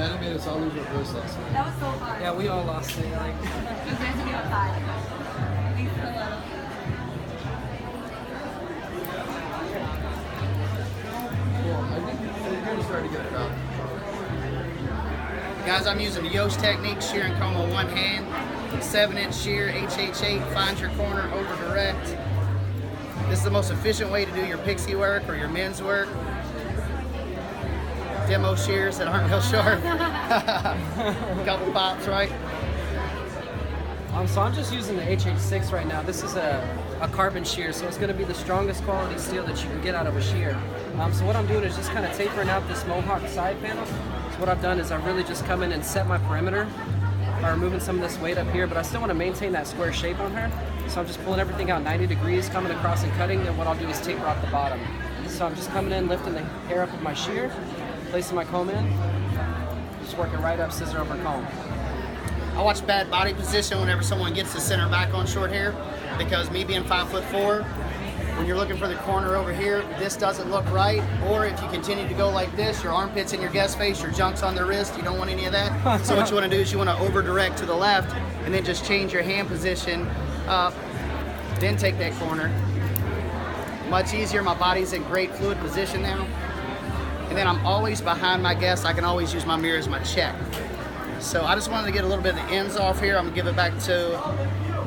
Maddie made us all lose our voice last night. That was so fun. Yeah, we all lost it. Like, It was nice to be outside. Thanks so much. Well, I think you're going to start to get it out. Guys, I'm using the Yoast technique, shear and comb on one hand, 7-inch shear, HH8, find your corner, over direct. This is the most efficient way to do your pixie work or your men's work. Demo shears that aren't real sharp. Couple pops, right? so I'm just using the HH6 right now. This is a carbon shear, so it's going to be the strongest quality steel that you can get out of a shear. So what I'm doing is just kind of tapering out this Mohawk side panel. So what I've done is I've really just come in and set my perimeter by removing some of this weight up here, but I still want to maintain that square shape on her. So I'm just pulling everything out 90 degrees, coming across and cutting. Then what I'll do is taper off the bottom. So I'm just coming in, lifting the hair up with my shear, placing my comb in, just working right up, scissor over comb. I watch bad body position whenever someone gets the center back on short hair, because me being 5'4", when you're looking for the corner over here, this doesn't look right. Or if you continue to go like this, your armpit's in your guest face, your junk's on the wrist, you don't want any of that. So what you want to do is you want to over direct to the left and then just change your hand position up, then take that corner. Much easier, my body's in great fluid position now. And then I'm always behind my guest. I can always use my mirror as my check. So I just wanted to get a little bit of the ends off here. I'm gonna give it back to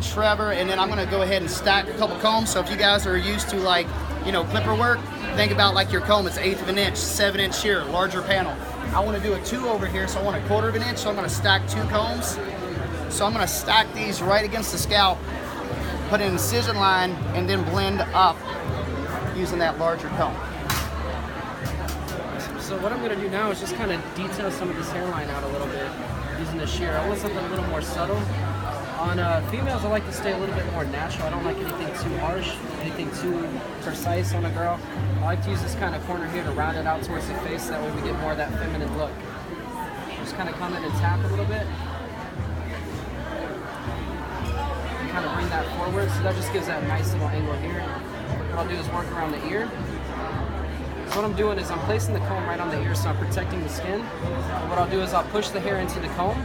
Trevor, and then I'm gonna go ahead and stack a couple combs. So if you guys are used to, like, you know, clipper work, think about like your comb, it's 1/8 of an inch, 7-inch shear, larger panel. I wanna do a 2 over here, so I want 1/4 of an inch, so I'm gonna stack 2 combs. So I'm gonna stack these right against the scalp, put an incision line, and then blend up using that larger comb. So what I'm going to do now is just kind of detail some of this hairline out a little bit using the shear. I want something a little more subtle. On females, I like to stay a little bit more natural. I don't like anything too harsh, anything too precise on a girl. I like to use this kind of corner here to round it out towards the face. That way we get more of that feminine look. Just kind of come in and tap a little bit. And kind of bring that forward. So that just gives that nice little angle here. What I'll do is work around the ear. So what I'm doing is I'm placing the comb right on the ear, so I'm protecting the skin. And what I'll do is I'll push the hair into the comb.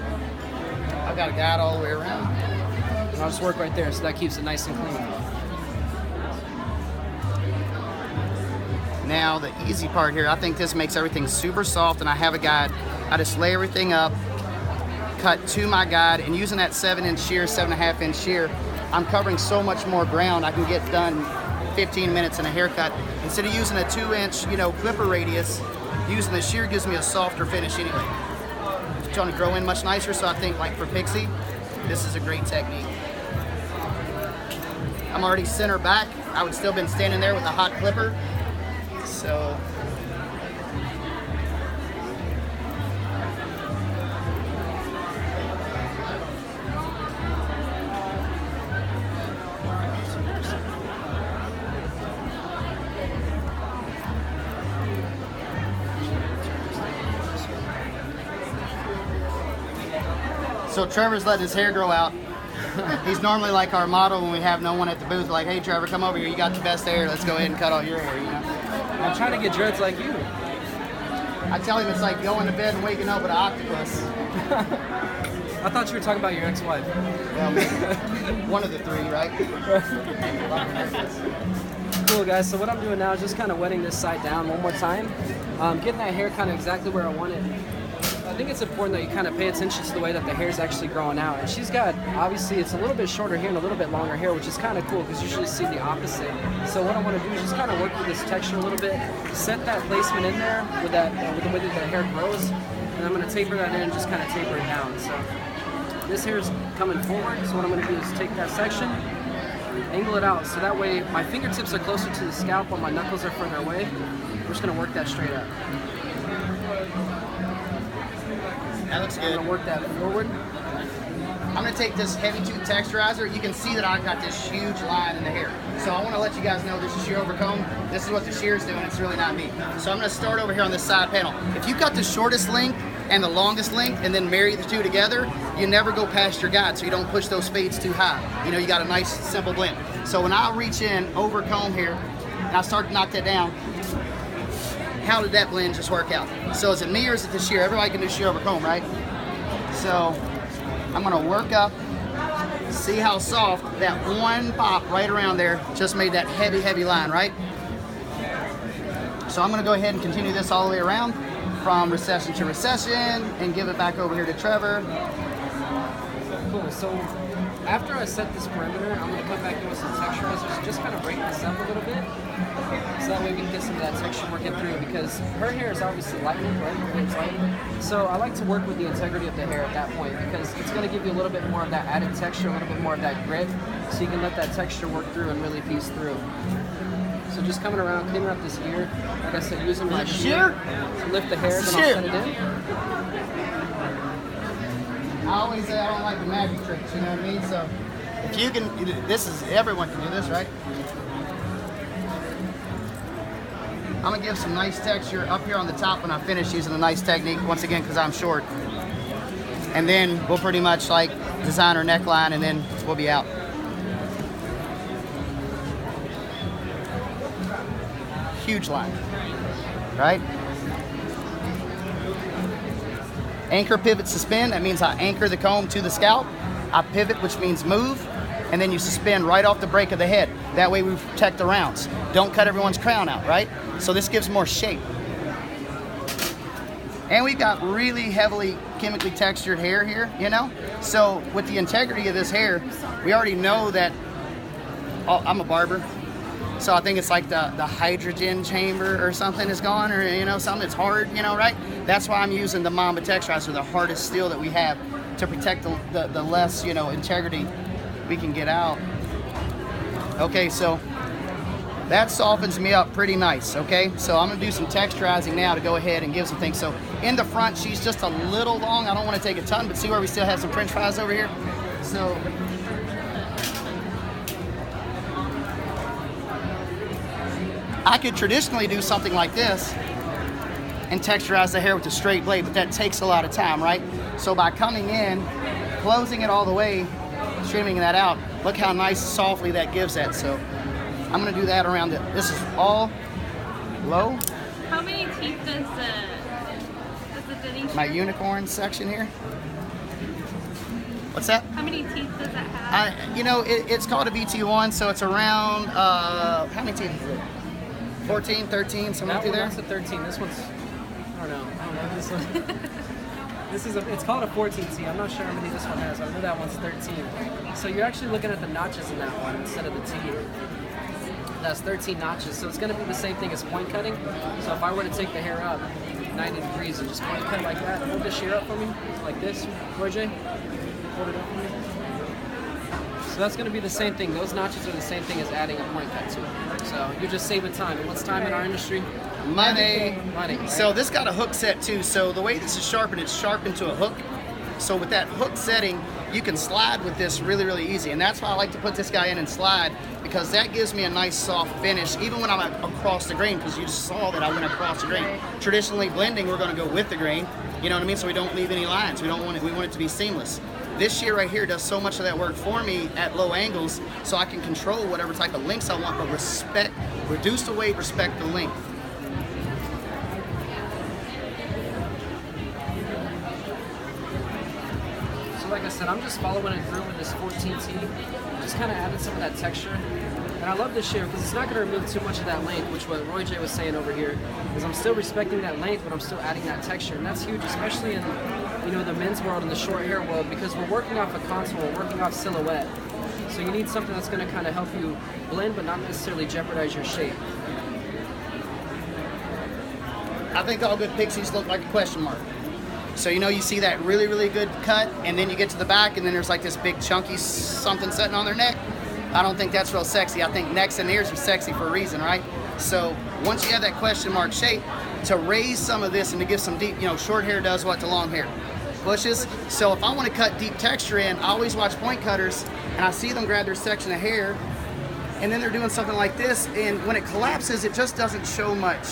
I've got a guide all the way around. And I'll just work right there, so that keeps it nice and clean. Now the easy part here, I think this makes everything super soft, and I have a guide. I just lay everything up, cut to my guide, and using that 7-inch shear, 7.5-inch shear, I'm covering so much more ground. I can get done 15 minutes in a haircut. Instead of using a 2-inch, you know, clipper radius, using the shear gives me a softer finish anyway. It's going to grow in much nicer, so I think, like for Pixie, this is a great technique. I'm already center back. I would still been standing there with a hot clipper. So So Trevor's letting his hair grow out. He's normally like our model when we have no one at the booth, like, hey Trevor, come over here, you got the best hair, let's go ahead and cut all your hair, you know? I'm trying to get dreads like you. I tell him it's like going to bed and waking up with an octopus. I thought you were talking about your ex-wife. Well, one of the 3, right? Cool, guys. So what I'm doing now is just kind of wetting this side down one more time. Getting that hair kind of exactly where I want it. I think it's important that you kind of pay attention to the way that the hair is actually growing out. And she's got, obviously, it's a little bit shorter hair and a little bit longer hair, which is kind of cool because you usually see the opposite. So what I want to do is just kind of work with this texture a little bit, set that placement in there with that with the way that the hair grows, and I'm going to taper that in and just kind of taper it down. So this hair is coming forward, so what I'm going to do is take that section, angle it out, so that way my fingertips are closer to the scalp while my knuckles are further away. We're just going to work that straight up. That looks good. I'm going to work that forward. I'm going to take this heavy tooth texturizer. You can see that I've got this huge line in the hair. So I want to let you guys know this is shear over comb. This is what the shear's doing. It's really not me. So I'm going to start over here on this side panel. If you cut the shortest length and the longest length and then marry the two together, you never go past your guide, so you don't push those fades too high. You know, you got a nice simple blend. So when I reach in over comb here and I start to knock that down, how did that blend just work out? So is it me or is it the shear? Everybody can do shear over comb, right? So I'm gonna work up, see how soft that one pop right around there just made that heavy, heavy line, right? So I'm gonna go ahead and continue this all the way around from recession to recession and give it back over here to Trevor. Cool. So after I set this perimeter, I'm going to come back in with some texturizers, just kind of break this up a little bit, so that way we can get some of that texture working through, because her hair is obviously lightening, right? Her hair's lightening. So I like to work with the integrity of the hair at that point, because it's going to give you a little bit more of that added texture, a little bit more of that grit, so you can let that texture work through and really piece through. So just coming around, cleaning up this ear, like I said, using my shear to lift the hair, then I'll set it in. I always say I don't like the magic tricks, you know what I mean? So if you can, everyone can do this, right? I'm gonna give some nice texture up here on the top when I finish using a nice technique, once again, because I'm short. And then we'll pretty much like design our neckline and then we'll be out. Huge line, right? Anchor, pivot, suspend. That means I anchor the comb to the scalp. I pivot, which means move, and then you suspend right off the break of the head. That way we protect the rounds. Don't cut everyone's crown out, right? So this gives more shape. And we've got really heavily chemically textured hair here, you know? So with the integrity of this hair, we already know that, oh, I'm a barber. So I think it's like the hydrogen chamber or something is gone, or you know, something that's hard, you know, right? That's why I'm using the Mamba texturizer, the hardest steel that we have, to protect the less, you know, integrity we can get out. Okay, so that softens me up pretty nice, okay? So I'm gonna do some texturizing now to go ahead and give some things. So in the front, she's just a little long. I don't wanna take a ton, but see where we still have some French fries over here? So, I could traditionally do something like this and texturize the hair with a straight blade, but that takes a lot of time, right? So by coming in, closing it all the way, streaming that out, look how nice softly that gives that. So I'm gonna do that around this is all low. How many teeth does the thinning My shear? unicorn section here. What's that? How many teeth does that have? You know, it's called a BT1, so it's around, how many teeth is it? 14, 13, somewhere through there? That's a 13. This one's, I don't know this one. It's called a 14T. I'm not sure how many this one has. I know that one's 13. So you're actually looking at the notches in that one instead of the T. That's 13 notches. So it's going to be the same thing as point cutting. So if I were to take the hair up 90 degrees and just point cut like that, hold the shear up for me, like this, Roy J. Hold it up for me. So that's going to be the same thing. Those notches are the same thing as adding a point cut to it. So you're just saving time. And what's time in our industry? Money. Right? So this got a hook set too. So the way this is sharpened, it's sharpened to a hook. So with that hook setting, you can slide with this really, really easy. And that's why I like to put this guy in and slide, because that gives me a nice soft finish, even when I'm across the grain, because you just saw that I went across the grain. Traditionally blending, we're going to go with the grain. You know what I mean? So we don't leave any lines. We want it to be seamless. This shear right here does so much of that work for me at low angles, so I can control whatever type of lengths I want, but reduce the weight, respect the length. So like I said, I'm just following it through with this 14T, just kind of adding some of that texture. And I love this shear because it's not going to remove too much of that length, which what Roy J was saying over here, is I'm still respecting that length, but I'm still adding that texture. And that's huge, especially in, you know, the men's world and the short hair world, because we're working off a contour, we're working off silhouette. So you need something that's going to kind of help you blend, but not necessarily jeopardize your shape. I think all good pixies look like a question mark. So you know, you see that really, really good cut, and then you get to the back, and then there's like this big chunky something sitting on their neck. I don't think that's real sexy. I think necks and ears are sexy for a reason, right? So once you have that question mark shape, to raise some of this and to give some deep, you know, short hair does what to long hair? Bushes. So if I want to cut deep texture in, I always watch point cutters, and I see them grab their section of hair, and then they're doing something like this, and when it collapses, it just doesn't show much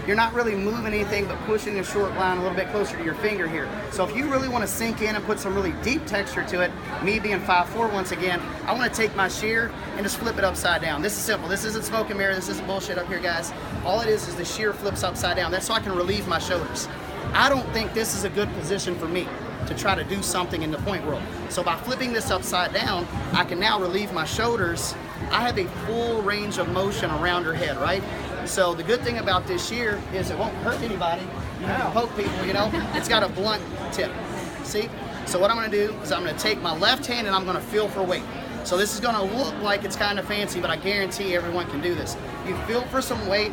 you're not really moving anything but pushing the short line a little bit closer to your finger here. So if you really want to sink in and put some really deep texture to it, me being 5'4" once again, I want to take my shear and just flip it upside down. This is simple. This isn't smoke and mirror. This isn't bullshit up here, guys. All it is the shear flips upside down. That's so I can relieve my shoulders. I don't think this is a good position for me to try to do something in the point world. So by flipping this upside down, I can now relieve my shoulders. I have a full range of motion around her head, right? So the good thing about this shear is it won't hurt anybody. You don't have to poke people, you know? It's got a blunt tip, see? So what I'm gonna do is I'm gonna take my left hand and I'm gonna feel for weight. So this is gonna look like it's kind of fancy, but I guarantee everyone can do this. You feel for some weight,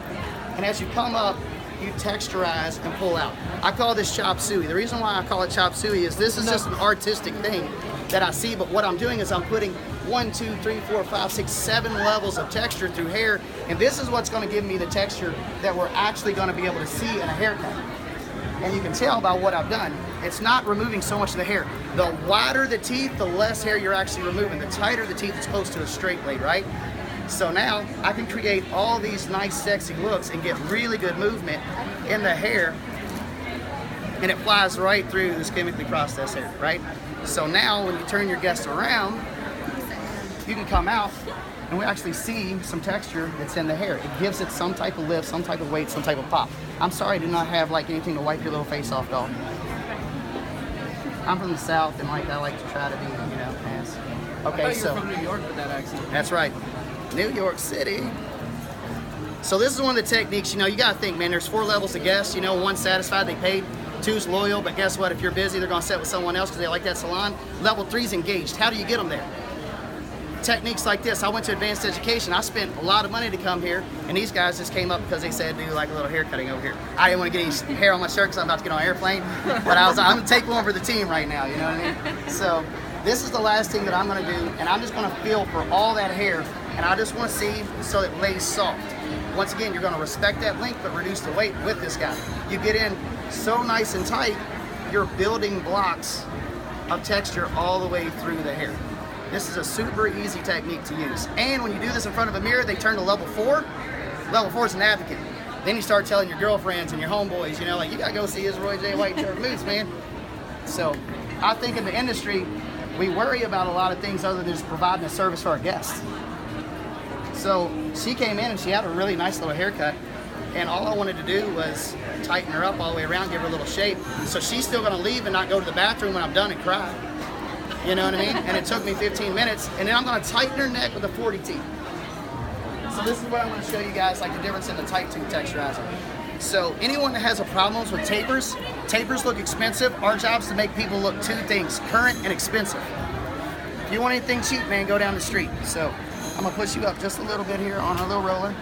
and as you come up, you texturize and pull out. I call this chop suey. The reason why I call it chop suey is this is just an artistic thing that I see, but what I'm doing is I'm putting 1, 2, 3, 4, 5, 6, 7 levels of texture through hair, and this is what's going to give me the texture that we're actually going to be able to see in a haircut. And you can tell by what I've done, it's not removing so much of the hair. The wider the teeth, the less hair you're actually removing. The tighter the teeth, it's close to a straight blade, right? So now I can create all these nice sexy looks and get really good movement in the hair, and it flies right through this chemically processed hair, right? So now when you turn your guest around, you can come out and we actually see some texture that's in the hair. It gives it some type of lift, some type of weight, some type of pop. I'm sorry I do not have like anything to wipe your little face off, dog. I'm from the South and like I like to try to be, you know, fancy. Okay, so you're from New York with that accent. That's right. New York City. So this is one of the techniques, you know, you gotta think, man, there's 4 levels of guests, you know, 1 satisfied, they paid, 2's loyal, but guess what, if you're busy, they're gonna sit with someone else because they like that salon. Level 3's engaged. How do you get them there? Techniques like this. I went to advanced education. I spent a lot of money to come here, and these guys just came up because they said do like a little hair cutting over here. I didn't want to get any hair on my shirt because I'm about to get on an airplane, but I was like, I'm gonna take one for the team right now, you know what I mean? So this is the last thing that I'm gonna do, and I'm just gonna feel for all that hair, and I just want to see so it lays soft. Once again, you're gonna respect that length, but reduce the weight with this guy. You get in so nice and tight, you're building blocks of texture all the way through the hair. This is a super easy technique to use. And when you do this in front of a mirror, they turn to level 4. Level 4 is an advocate. Then you start telling your girlfriends and your homeboys, you know, like, you gotta go see his Roy J. White and Trevor Moots, man. So I think in the industry, we worry about a lot of things other than just providing a service for our guests. So she came in and she had a really nice little haircut, and all I wanted to do was tighten her up all the way around, give her a little shape. So she's still gonna leave and not go to the bathroom when I'm done and cry. You know what I mean? And it took me 15 minutes, and then I'm gonna tighten her neck with a 40 teeth. So this is what I'm gonna show you guys, like the difference in the tight tooth texturizer. So anyone that has a problems with tapers, tapers look expensive. Our job is to make people look 2 things, current and expensive. If you want anything cheap, man, go down the street. So I'm gonna push you up just a little bit here on our little roller.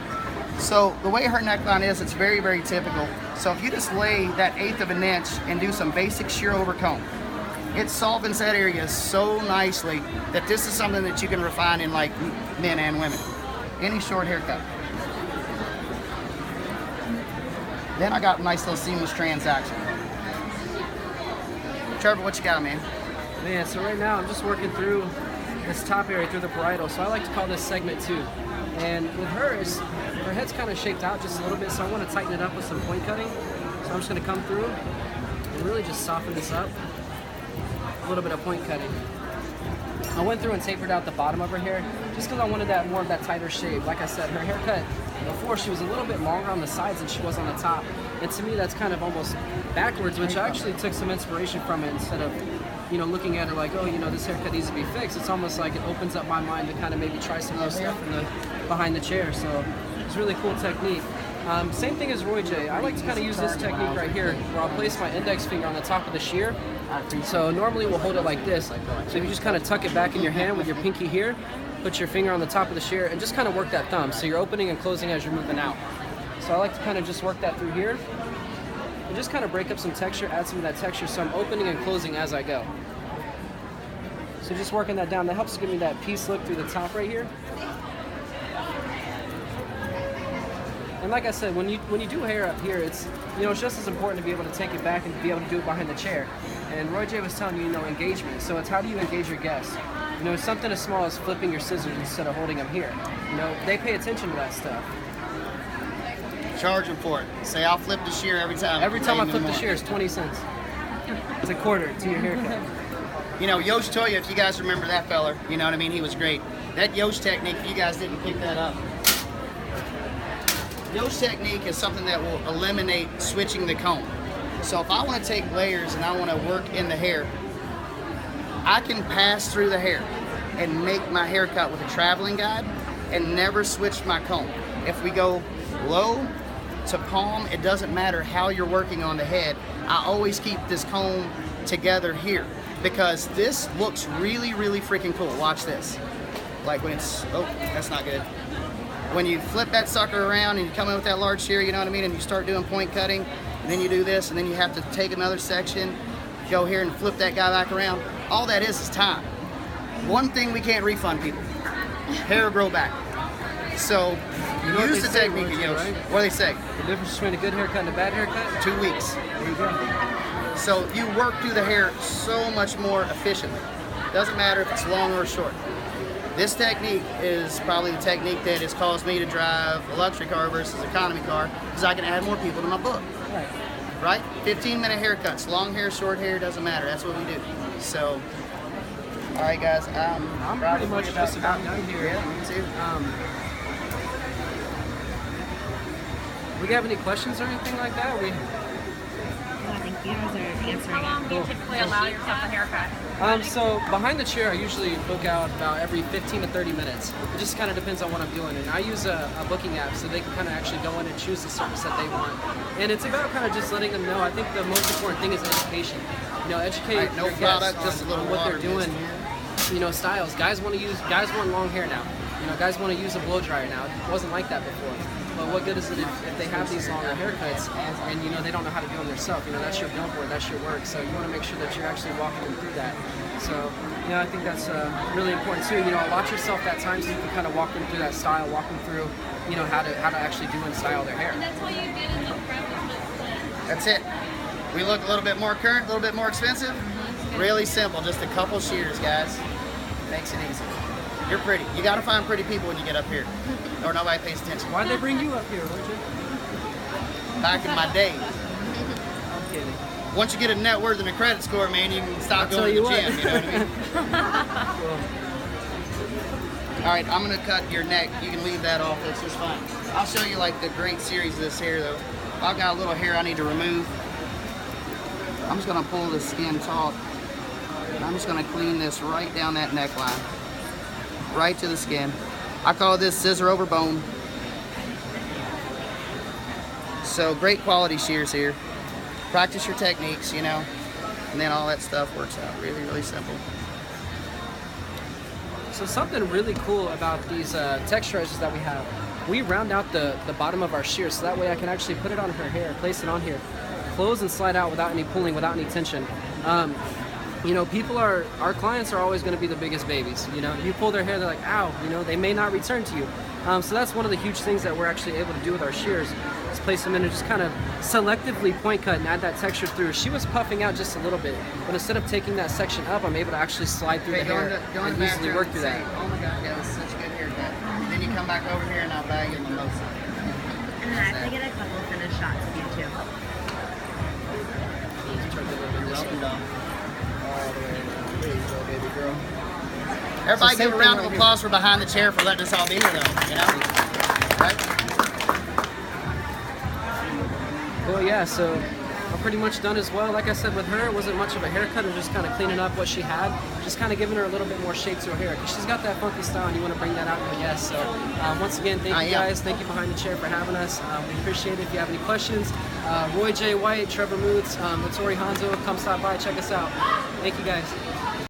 So the way her neckline is, it's very, very typical. So if you just lay that 1/8 of an inch and do some basic shear over comb, it softens that area so nicely that this is something that you can refine in like men and women. Any short haircut. Then I got a nice little seamless transaction. Trevor, what you got, man? Man, so right now I'm just working through this top area through the parietal, so I like to call this segment 2. And with hers, her head's kind of shaped out just a little bit, so I want to tighten it up with some point cutting. So I'm just going to come through and really just soften this up. A little bit of point cutting. I went through and tapered out the bottom of her hair just because I wanted that more of that tighter shape. Like I said, her haircut before, she was a little bit longer on the sides than she was on the top. And to me, that's kind of almost backwards, which I actually took some inspiration from it. Instead of, you know, looking at her like, oh, you know, this haircut needs to be fixed. It's almost like it opens up my mind to kind of maybe try some new stuff in the behind the chair. So it's a really cool technique. Same thing as Roy J. I like to kind of use this technique right here, where I'll place my index finger on the top of the shear. So normally we'll hold it like this. So you just kind of tuck it back in your hand with your pinky here, put your finger on the top of the shear, and just kind of work that thumb. So you're opening and closing as you're moving out. So I like to kind of just work that through here, and just kind of break up some texture, add some of that texture, so I'm opening and closing as I go. So just working that down, that helps give me that piece look through the top right here. And like I said, when you do hair up here, it's, you know, it's just as important to be able to take it back and be able to do it behind the chair. And Roy J was telling you, you know, engagement. So it's how do you engage your guests? You know, something as small as flipping your scissors instead of holding them here. You know, they pay attention to that stuff. Charge them for it. Say, I'll flip the shear every time. Every time I Pay me flip the more. shears, 20 cents. It's a quarter to your haircut. You know, Yosh Toya, if you guys remember that feller, you know what I mean? He was great. That Yosh technique, if you guys didn't pick that up, Yosh technique is something that will eliminate switching the comb. So if I want to take layers and I want to work in the hair, I can pass through the hair and make my haircut with a traveling guide and never switch my comb. If we go low to palm, it doesn't matter how you're working on the head. I always keep this comb together here because this looks really, really freaking cool. Watch this. Like when it's, oh, that's not good. When you flip that sucker around and you come in with that large shear, you know what I mean, and you start doing point cutting, and then you do this, and then you have to take another section, go here and flip that guy back around. All that is time. One thing we can't refund people, hair grow back. So You know what use they the say, technique of Roger, yours. right? What do they say? The difference between a good haircut and a bad haircut? 2 weeks. There you go. So you work through the hair so much more efficiently. Doesn't matter if it's long or short. This technique is probably the technique that has caused me to drive a luxury car versus economy car because I can add more people to my book. Right. Right? 15-minute haircuts, long hair, short hair, doesn't matter. That's what we do. So, all right, guys. I'm pretty much just about done here. Yeah, me too. Would you have any questions or anything like that? I think you guys are answering How long it. do you typically allow yourself a haircut? So behind the chair, I usually book out about every 15 to 30 minutes. It just kind of depends on what I'm doing. And I use a booking app so they can kind of actually go in and choose the service that they want. And it's about kind of just letting them know. I think the most important thing is education. You know, educate Right, no your product, guests just a on little what water they're doing. You know, styles. Guys want long hair now. You know, guys want to use a blow dryer now. It wasn't like that before. But what good is it if they have these longer haircuts and you know they don't know how to do them themselves? You know, that's your billboard, that's your work. So you want to make sure that you're actually walking them through that. So, you know, I think that's really important too. You know, allot yourself that time so you can kind of walk them through that style, walk them through, you know, how to actually do and style their hair. And that's why you get in the prep. That's it. We look a little bit more current, a little bit more expensive. Really simple, just a couple shears, guys. Makes it easy. You're pretty. You got to find pretty people when you get up here, or nobody pays attention. Why'd they bring you up here, Richard? Back in my day, I'm kidding. once you get a net worth and a credit score, man, you can stop I'll tell going to you the what. gym. You know what I mean? All right, I'm gonna cut your neck. You can leave that off. It's just fine. I'll show you like the great series of this hair though. If I've got a little hair I need to remove, I'm just gonna pull the skin taut. And I'm just gonna clean this right down that neckline, right to the skin. I call this scissor over bone. So great quality shears here. Practice your techniques, you know, and then all that stuff works out really, really simple. So something really cool about these texturizers that we have, we round out the bottom of our shears so that way I can actually put it on her hair, place it on here, close and slide out without any pulling, without any tension. You know, our clients are always going to be the biggest babies. You know, you pull their hair, they're like, ow, you know, they may not return to you. So that's one of the huge things that we're actually able to do with our shears, is place them in and just kind of selectively point cut and add that texture through. She was puffing out just a little bit, but instead of taking that section up, I'm able to actually slide through the hair and back easily there work and through say, that. oh my God, yeah, this is such a good haircut. Then you come back over here and I'll bag it on both sides. And then I have to get a couple finished shots of you too. Welcome, dog. There you go, baby girl. Everybody same give a thing round of right here. applause for behind the chair for letting us all be here though, you know? Right? Well, yeah, so I'm pretty much done as well. Like I said, with her, it wasn't much of a haircut. It was just kind of cleaning up what she had, just kind of giving her a little bit more shape to her hair, because she's got that funky style and you want to bring that out in your guests. So once again, thank you guys. Thank you Behind the Chair for having us. We appreciate it. If you have any questions, Roy J. White, Trevor Moots, Hattori, Hanzo, come stop by, check us out. Thank you guys.